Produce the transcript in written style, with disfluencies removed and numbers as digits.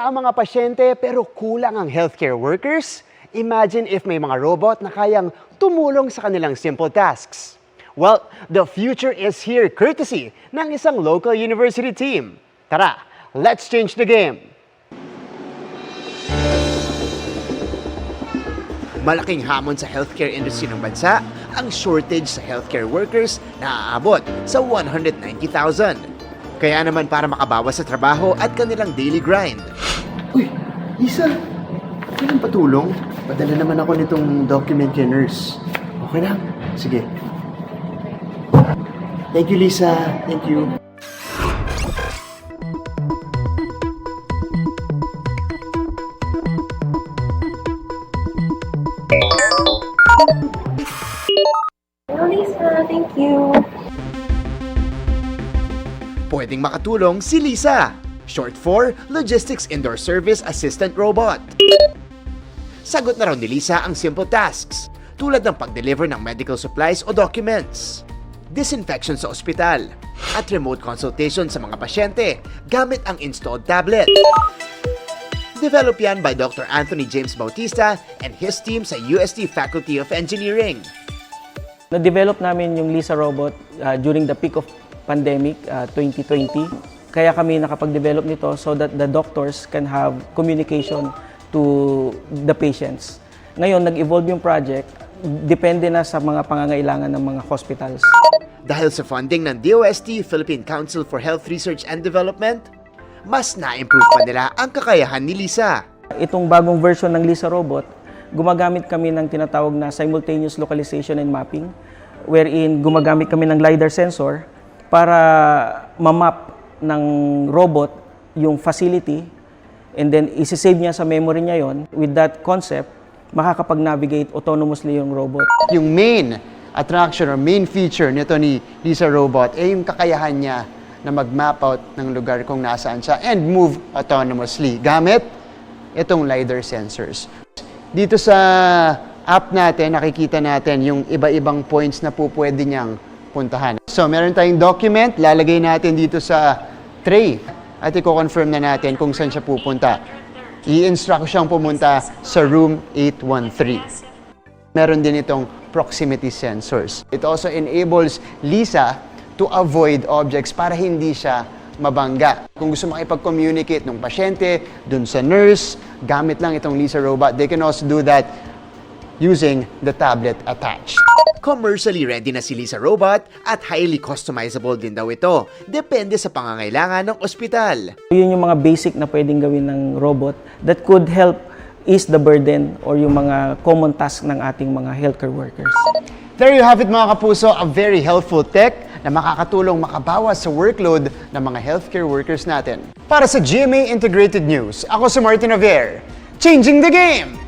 ang mga pasyente pero kulang ang healthcare workers? Imagine if may mga robot na kayang tumulong sa kanilang simple tasks. Well, the future is here courtesy ng isang local university team. Tara, let's change the game! Malaking hamon sa healthcare industry ng bansa ang shortage sa healthcare workers na aabot sa 190,000. Kaya naman para makabawas sa trabaho at kanilang daily grind. Uy, Lisa, kailan patulong? Padala naman ako nitong document kay nurse. Okay lang? Sige. Thank you, Lisa. Thank you. Hello, Lisa. Thank you. Pwedeng makatulong si Lisa, short for Logistics Indoor Service Assistant Robot. Sagot na raw ni Lisa ang simple tasks tulad ng pag-deliver ng medical supplies o documents, disinfection sa ospital, at remote consultation sa mga pasyente gamit ang installed tablet. Developed yan by Dr. Anthony James Bautista and his team sa UST Faculty of Engineering. Na-develop namin yung Lisa robot during the peak of pandemic 2020. Kaya kami nakapag-develop nito so that the doctors can have communication to the patients. Ngayon, nag-evolve yung project, depende na sa mga pangangailangan ng mga hospitals. Dahil sa funding ng DOST, Philippine Council for Health Research and Development, mas na-improve pa nila ang kakayahan ni Lisa. Itong bagong version ng Lisa robot, gumagamit kami ng tinatawag na simultaneous localization and mapping, wherein gumagamit kami ng LiDAR sensor para ma-map ng robot yung facility and then isi-save niya sa memory niya yon. With that concept, makakapag-navigate autonomously yung robot. Yung main attraction or main feature nito ni Lisa Robot ay yung kakayahan niya na mag-map out ng lugar kung nasaan siya and move autonomously gamit itong LiDAR sensors. Dito sa app natin, nakikita natin yung iba-ibang points na po pwede niyang puntahan. So, meron tayong document, lalagay natin dito sa tray at i-confirm na natin kung saan siya pupunta. I-instruct siyang pumunta sa room 813. Meron din itong proximity sensors. It also enables Lisa to avoid objects para hindi siya mabangga. Kung gusto makipag-communicate ng pasyente, dun sa nurse, gamit lang itong Lisa robot. They can also do that using the tablet attached. Commercially ready na si Lisa Robot at highly customizable din daw ito. Depende sa pangangailangan ng ospital. Yun yung mga basic na pwedeng gawin ng robot that could help ease the burden or yung mga common task ng ating mga healthcare workers. There you have it mga kapuso, a very helpful tech na makakatulong makabawas sa workload ng mga healthcare workers natin. Para sa GMA Integrated News, ako si Martin Javier, changing the game!